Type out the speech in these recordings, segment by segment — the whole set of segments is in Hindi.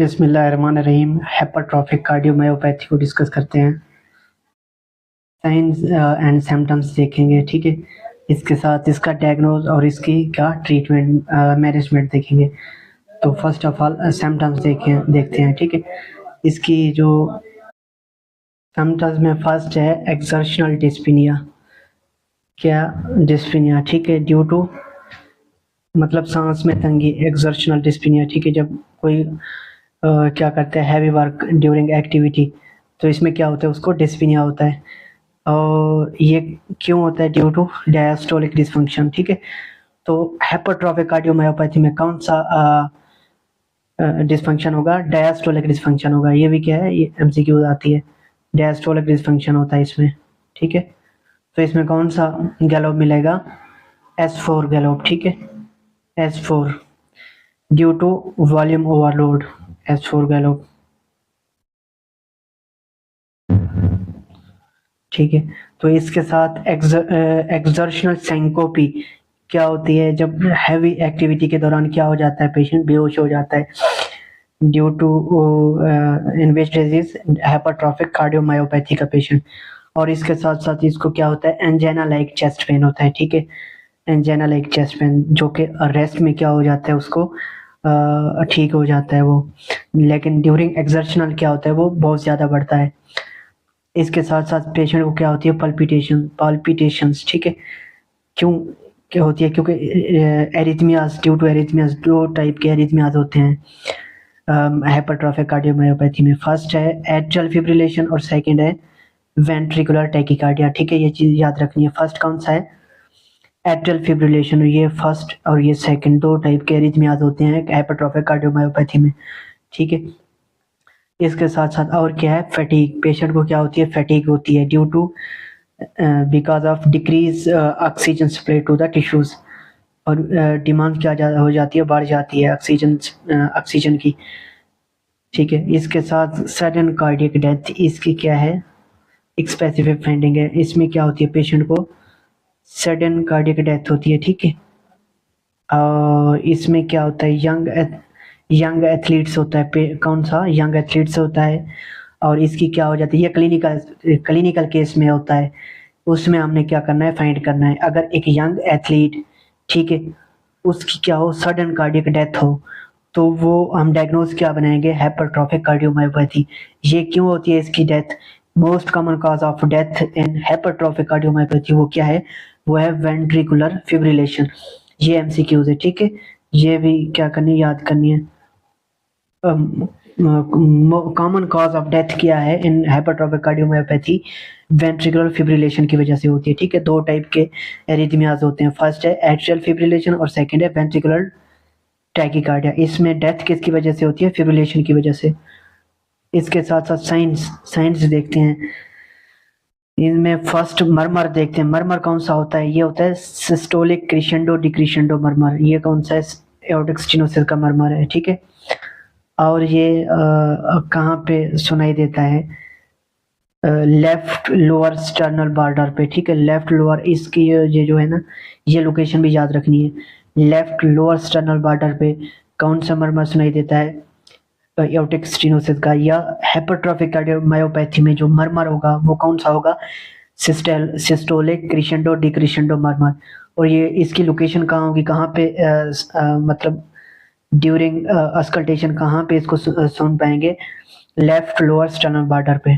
बिस्मिल्लाहिर्रहमानिर्रहीम। हेपाट्रोफिक कार्डियोमायोपैथी को डिस्कस करते हैं। साइंस एंड सिम्टम्स देखेंगे, ठीक है। इसके साथ इसका डायग्नोज और इसकी क्या ट्रीटमेंट मैनेजमेंट देखेंगे। तो फर्स्ट ऑफ ऑल सिम्टम्स देखते हैं, ठीक है। इसकी जो सिम्टम्स में फर्स्ट है एक्सर्शनल डिस्पीनिया। क्या डिस्पीनिया, ठीक है, ड्यू टू मतलब सांस में तंगी, एक्सर्शनल डिस्पीनिया, ठीक है। जब कोई क्या करते हैं हैवी वर्क ड्यूरिंग एक्टिविटी, तो इसमें क्या होता है, उसको डिस्पीनिया होता है। और ये क्यों होता है? ड्यू टू डायस्टोलिक डिसफंक्शन, ठीक है। तो हाइपरट्रोफिक कार्डियोमायोपैथी में कौन सा डिसफंक्शन होगा? डायस्टोलिक डिसफंक्शन होगा। ये भी क्या है, ये एमसीक्यू आती है। डायस्टोलिक डिसफंक्शन होता है इसमें, ठीक है। तो इसमें कौन सा गैलोप मिलेगा? S4 गैलोप, ठीक है। S4 due to volume overload, S4 gallop, ठीक है। तो इसके साथ एक्सर्शनल सिंकोपी क्या होती है? जब हैवी एक्टिविटी के दौरान क्या हो जाता है, पेशेंट बेहोश हो जाता है due to in which disease hypertrophic cardiomyopathy का पेशेंट। और इसके साथ साथ इसको क्या होता है, एंजाइना लाइक चेस्ट पेन होता है, ठीक है। एंजाइना लाइक चेस्ट पेन जो कि रेस्ट में क्या हो जाता है, उसको ठीक हो जाता है वो, लेकिन ड्यूरिंग एक्सर्शनल क्या होता है, वो बहुत ज़्यादा बढ़ता है। इसके साथ साथ पेशेंट को क्या होती है, पल्पिटेशंस, ठीक है। क्यों क्या होती है? क्योंकि एरिथमियाज, ड्यू टू एरिथमियाज, दो टाइप के एरिथमियाज होते हैं हाइपरट्रोफिक कार्डियोमायोपैथी में। फर्स्ट है एट्रियल फिब्रिलेशन और सेकंड है वेंट्रिकुलर टैकीकार्डिया, ठीक है। ये चीज़ याद रखनी है। फर्स्ट कौन सा है? Atrial fibrillation. ये फर्स्ट और ये सेकंड दो टाइप के एरिथमियाज होते हैं हाइपरट्रोफिक कार्डियोमायोपैथी में, ठीक है। इसके साथ साथ और क्या है, फैटीग। पेशेंट को क्या होती है? फैटीग होती है due to because of decrease oxygen supply to the tissues. और डिमांड क्या हो जाती है, बढ़ जाती है ऑक्सीजन की, ठीक है। इसके साथ सडन कार्डियक डेथ, इसकी क्या है, एक स्पेसिफिक फाइंडिंग है। इसमें क्या होती है, पेशेंट को सडन कार्डियक डेथ होती है, ठीक है। और इसमें क्या होता है, यंग एथलीट्स होता है। कौन सा? यंग एथलीट्स होता है। और इसकी क्या हो जाती है, ये क्लिनिकल केस में होता है। उसमें हमने क्या करना है, फाइंड करना है। अगर एक यंग एथलीट, ठीक है, उसकी क्या हो, सडन कार्डियक डेथ हो, तो वो हम डायग्नोज क्या बनाएंगे, हाइपरट्रोफिक कार्डियोमायोपैथी। ये क्यों होती है इसकी death? Most common cause of death in hypertrophic cardiomyopathy वो क्या है, वो है वेंट्रिकुलर फिब्रिलेशन। ये एमसीक्यूज है, ठीक है। ये भी क्या करनी है, याद करनी है। कॉमन कॉज ऑफ डेथ क्या है इन हाइपरट्रोफिक कार्डियोमायोपैथी? वेंट्रिकुलर फिब्रिलेशन की वजह से होती है, ठीक है। दो टाइप के एरिथमियाज होते हैं। फर्स्ट है एट्रियल फिब्रिलेशन और सेकंड है वेंट्रिकुलर टैकीकार्डिया। इसमें डेथ किसकी वजह से होती है? फिब्रिलेशन की वजह से। इसके साथ साथ साइंस देखते हैं। इनमें फर्स्ट मरमर देखते हैं। मरमर कौन सा होता है? ये होता है सिस्टोलिक क्रिशेंडो डिक्रिशेंडो मरमर। ये कौन सा है? एओर्टिक स्टेनोसिस का मरमर है, ठीक है। और ये कहाँ पे सुनाई देता है? लेफ्ट लोअर स्टर्नल बॉर्डर पे, ठीक है। लेफ्ट लोअर, इसकी ये जो है ना, ये लोकेशन भी याद रखनी है। लेफ्ट लोअर स्टर्नल बॉर्डर पे कौन सा मरमर सुनाई देता है? एओर्टिक स्टेनोसिस का। या हाइपरट्रोफिक कार्डियोमायोपैथी में जो मरमर होगा वो कौन सा होगा? Systolic crescendo decrescendo murmur. और ये इसकी लोकेशन कहाँ होगी, कहाँ पे मतलब ड्यूरिंग अस्कल्टेशन कहाँ पे इसको सुन पाएंगे? लेफ्ट लोअर स्टर्नल बॉर्डर पे।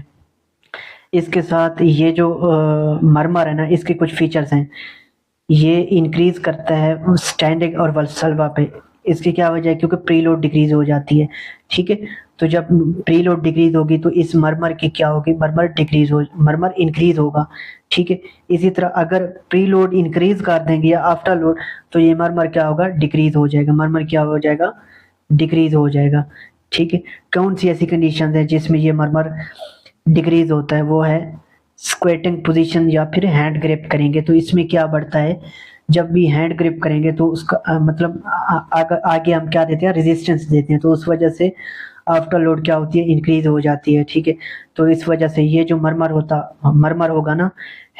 इसके साथ ये जो मरमर है ना, इसके कुछ फीचर्स हैं। ये इंक्रीज करता है स्टैंडिंग और वल्सल्वा पे। इसकी क्या वजह है? क्योंकि प्रीलोड डिक्रीज हो जाती है, ठीक है। तो जब प्रीलोड डिक्रीज होगी तो इस मरमर की क्या होगी, मरमर इंक्रीज होगा, ठीक है। इसी तरह अगर प्रीलोड इंक्रीज कर देंगे या आफ्टर लोड, तो ये मरमर क्या होगा, डिक्रीज हो जाएगा। मरमर क्या हो जाएगा, डिक्रीज हो जाएगा, ठीक है। कौन सी ऐसी कंडीशन है जिसमें ये मरमर डिक्रीज होता है? वो है स्क्वेटिंग पोजीशन या फिर हैंड ग्रिप करेंगे तो इसमें क्या बढ़ता है, जब भी हैंड ग्रिप करेंगे तो उसका मतलब आगे हम क्या देते हैं, रेजिस्टेंस देते हैं। तो उस वजह से आफ्टर लोड क्या होती है, इंक्रीज हो जाती है, ठीक है। तो इस वजह से ये जो मरमर होगा ना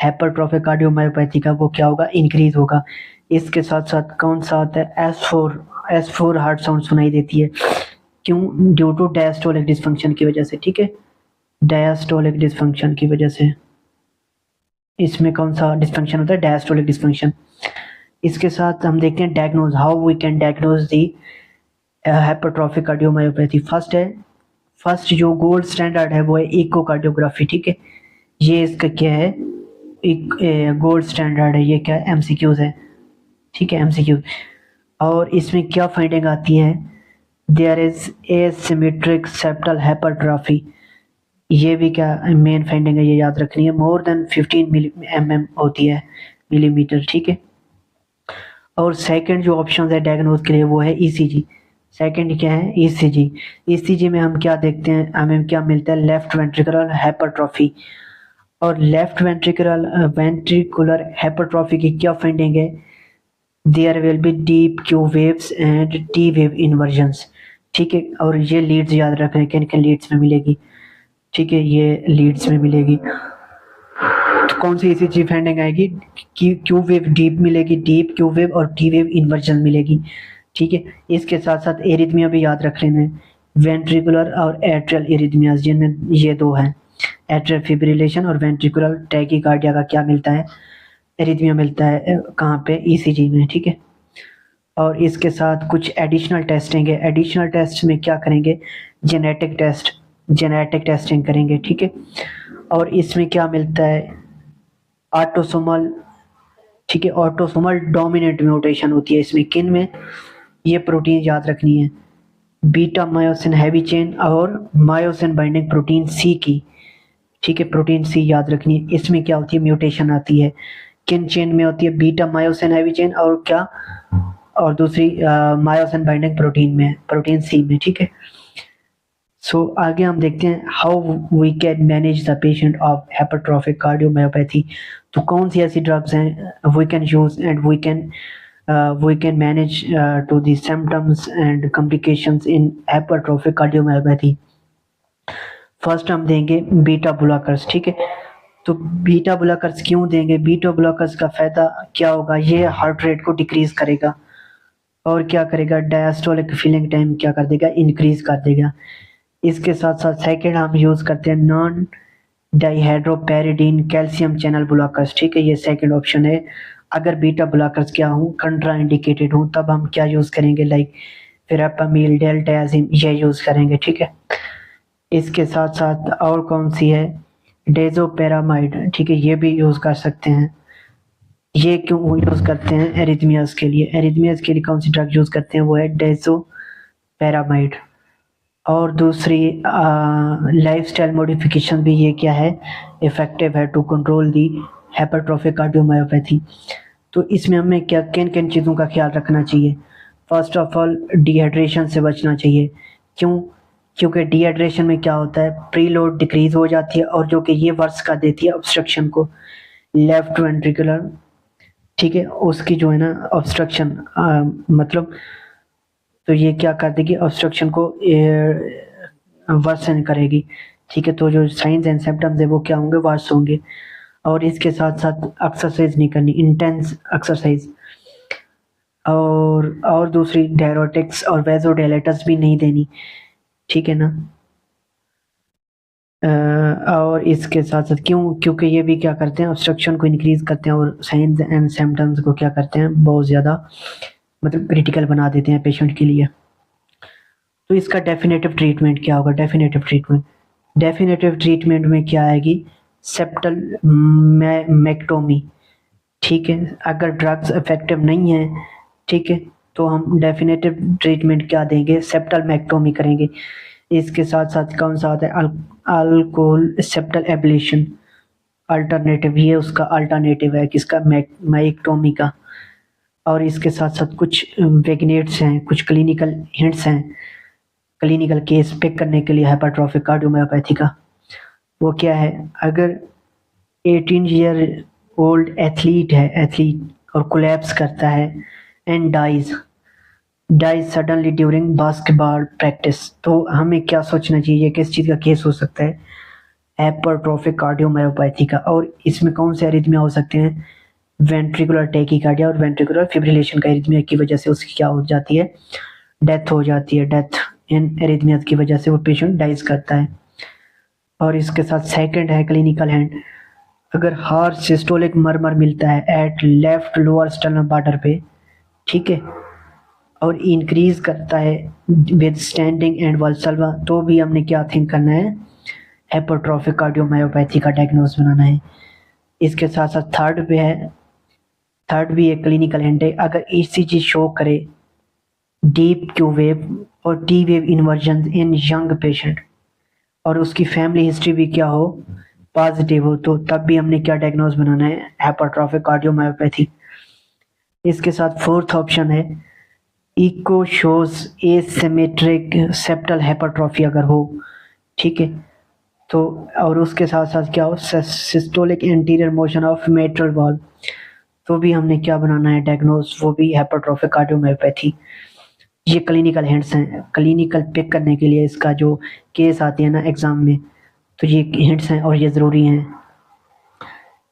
हाइपरट्रोफिक कार्डियोमायोपैथी का, वो क्या होगा, इंक्रीज होगा। इसके साथ साथ कौन सा आता है, S4 हार्ट साउंड सुनाई देती है। क्यों? ड्यू टू डायस्टोलिक डिसफंक्शन की वजह से, ठीक है, डायस्टोलिक डिसफंक्शन की वजह से। इसमें कौन सा डिसफंक्शन होता है? Diastolic dysfunction. इसके साथ हम देखते हैं diagnose, how we can diagnose the hypertrophic cardiomyopathy. First जो गोल्ड स्टैंडर्ड है वो है इकोकार्डियोग्राफी, ठीक है, ये इसका क्या है, एक गोल्ड स्टैंडर्ड है, ये क्या है, एमसीक्यूज है, ठीक है, एमसीक्यूज। और इसमें क्या फाइंडिंग आती है? There is asymmetric septal hypertrophy, ये भी क्या मेन फाइंडिंग है, ये याद रखनी है। मोर देन 15 mm होती है, मिलीमीटर, ठीक है। और सेकंड जो ऑप्शन है डायग्नोज के लिए वो है ईसीजी। सेकंड क्या है? ईसीजी। ईसीजी में हम क्या देखते हैं, हमें क्या मिलता है? Left ventricular hypertrophy. और लेफ्ट वेंट्रिकुलर हाइपरट्रॉफी की क्या फाइंडिंग है? There will be deep Q waves and T wave inversions, ठीक है। और ये लीड्स याद रखना, किन किन लीड्स में मिलेगी, ठीक है, ये लीड्स में मिलेगी। तो कौन सी ईसीजी फाइंडिंग आएगी? क्यू वेव डीप मिलेगी, डीप क्यू वेव, और टी वेव इन्वर्जन मिलेगी, ठीक है। इसके साथ साथ एरिथमिया भी याद रख लेना है, वेंट्रिकुलर और एट्रियल एरिथमियाज, जिनमें ये दो हैं, एट्रियल फिब्रिलेशन और वेंट्रिकुलर टैकीकार्डिया का क्या मिलता है? एरिथमिया मिलता है कहाँ पे? ईसीजी में, ठीक है। और इसके साथ कुछ एडिशनल टेस्टिंग है, एडिशनल टेस्ट में क्या करेंगे? जेनेटिक टेस्टिंग करेंगे, ठीक है। और इसमें क्या मिलता है? ऑटोसोमल, ठीक है, ऑटोसोमल डोमिनेंट म्यूटेशन होती है इसमें, किन में? ये प्रोटीन याद रखनी है, बीटा मायोसिन हैवी चेन और मायोसिन बाइंडिंग प्रोटीन सी की, ठीक है, प्रोटीन सी याद रखनी है। इसमें क्या होती है? म्यूटेशन आती है, किन चेन में होती है? बीटा मायोसिन हैवी चेन और क्या, और दूसरी मायोसिन बाइंडिंग प्रोटीन में, प्रोटीन सी में, ठीक है। सो आगे हम देखते हैं how we can manage the patient of hypertrophic cardiomyopathy. तो कौन सी ऐसी ड्रग्स हैं we can use and we can manage to the symptoms and complications in hypertrophic cardiomyopathy। First हम देंगे बीटा ब्लॉकर्स, ठीक है। तो बीटा ब्लॉकर्स क्यों देंगे? बीटा ब्लॉकर्स का फायदा क्या होगा? ये हार्ट रेट को डिक्रीज करेगा और क्या करेगा? डायस्टोलिक फीलिंग टाइम क्या कर देगा? इंक्रीज कर देगा। इसके साथ साथ सेकेंड हम यूज करते हैं नॉन डाइहाइड्रोपेरिडीन कैल्शियम चैनल ब्लॉकर्स, ठीक है, ये सेकेंड ऑप्शन है। अगर बीटा ब्लॉकर्स क्या हूँ, कंट्रा इंडिकेटेड हूँ, तब हम क्या यूज करेंगे? लाइक फिरापामिल, डेल्टायाजिम, ये यूज करेंगे, ठीक है। इसके साथ साथ और कौन सी है? डेजोपेरामाइड, ठीक है, ये भी यूज कर सकते हैं। ये क्यों यूज करते हैं? एरिथमियाज के लिए। एरिथमियाज के लिए कौन सी ड्रग यूज करते हैं? वो है डेजोपेरामाइड। और दूसरी लाइफस्टाइल मॉडिफिकेशन भी ये क्या है? इफेक्टिव है to control the hypertrophic cardiomyopathy. तो इसमें हमें क्या किन किन चीज़ों का ख्याल रखना चाहिए? फर्स्ट ऑफ ऑल डिहाइड्रेशन से बचना चाहिए। क्यों? क्योंकि डिहाइड्रेशन में क्या होता है? प्रीलोड डिक्रीज हो जाती है और जो कि ये वर्स कर देती है ऑब्स्ट्रक्शन को, लेफ्ट वेंट्रिकुलर, ठीक है, उसकी जो है ना ऑब्स्ट्रक्शन, मतलब तो ये क्या कर देगी? ऑब्स्ट्रक्शन को वर्सन करेगी, ठीक है। तो जो साइंस एंड सिम्टम्स है वो क्या होंगे? वर्स होंगे। और इसके साथ साथ एक्सरसाइज नहीं करनी, इंटेंस एक्सरसाइज। और दूसरी डायरोटिक्स और वेजोडाइलेटर्स भी नहीं देनी, ठीक है ना। और इसके साथ साथ क्योंकि ये भी क्या करते हैं? ऑब्स्ट्रक्शन को इंक्रीज करते हैं और साइंस एंड सिम्टम्स को क्या करते हैं? बहुत ज़्यादा मतलब क्रिटिकल बना देते हैं पेशेंट के लिए। तो इसका डेफिनेटिव ट्रीटमेंट क्या होगा? डेफिनेटिव ट्रीटमेंट में क्या आएगी? सेप्टल मैक्टोमी, ठीक है। अगर ड्रग्स इफेक्टिव नहीं है, ठीक है, तो हम डेफिनेटिव ट्रीटमेंट क्या देंगे? सेप्टल मैक्टोमी करेंगे। इसके साथ साथ कौन सा आता है? अल्कोहल सेप्टल एब्लेशन अल्टरनेटिव, ये उसका अल्टरनेटिव है किसका? मैक्टोमी का। और इसके साथ साथ कुछ वेगनेट्स हैं, कुछ क्लिनिकल हिंट्स हैं, क्लिनिकल केस पिक करने के लिए हाइपरट्रॉफिक कार्डियोमायोपैथी का। वो क्या है? अगर 18 ईयर ओल्ड एथलीट और कोलैप्स करता है and dies suddenly during basketball practice, तो हमें क्या सोचना चाहिए? किस चीज़ का केस हो सकता है? हाइपरट्रॉफिक कार्डियोमायोपैथी का। और इसमें कौन से एरिथमिया हो सकते हैं? वेंट्रिकुलर टैकीकार्डिया और वेंट्रिकुलर फिब्रिलेशन का एरिथमिया की वजह से उसकी क्या हो जाती है? डेथ हो जाती है, डेथ इन एरिथमियाज की वजह से वो पेशेंट डाइज करता है। और इसके साथ सेकंड है क्लिनिकल हैंड, अगर हार्ट सिस्टोलिक मरमर मिलता है at left lower sternum border पे, ठीक है, और इंक्रीज करता है विद स्टैंडिंग एंड वल्सल्वा, तो भी हमने क्या थिंक करना है, हाइपरट्रोफिक कार्डियोमायोपैथी का डायग्नोस बनाना है। इसके साथ साथ थर्ड पे है, थर्ड भी एक क्लिनिकल हिंट है, अगर ईसीजी शो करे डीप क्यू वेव और टी वेव इन्वर्जन इन यंग पेशेंट और उसकी फैमिली हिस्ट्री भी क्या हो, पॉजिटिव हो, तो तब भी हमने क्या डायग्नोस बनाना है, हाइपरट्रोफिक कार्डियोमायोपैथी। इसके साथ फोर्थ ऑप्शन है echo shows asymmetric septal hypertrophy अगर हो, ठीक है, तो और उसके साथ साथ क्या हो, systolic anterior motion of mitral valve, तो भी हमने क्या बनाना है डायग्नोस, वो भी हाइपरट्रोफिक कार्डियोमायोपैथी। ये क्लिनिकल हिंट्स हैं, क्लिनिकल पिक करने के लिए इसका जो केस आती है ना एग्जाम में, तो ये हिंट्स हैं और ये ज़रूरी हैं।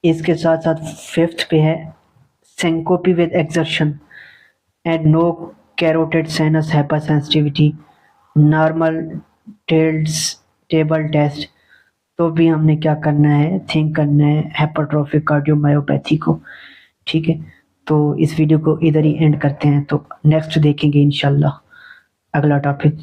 इसके साथ साथ फिफ्थ पे है syncope with exertion and no carotid sinus hypersensitivity, normal table test, तो भी हमने क्या करना है, थिंक करना है हाइपरट्रोफिक कार्डियोमायोपैथी को, ठीक है। तो इस वीडियो को इधर ही एंड करते हैं, तो नेक्स्ट देखेंगे इंशाल्लाह अगला टॉपिक।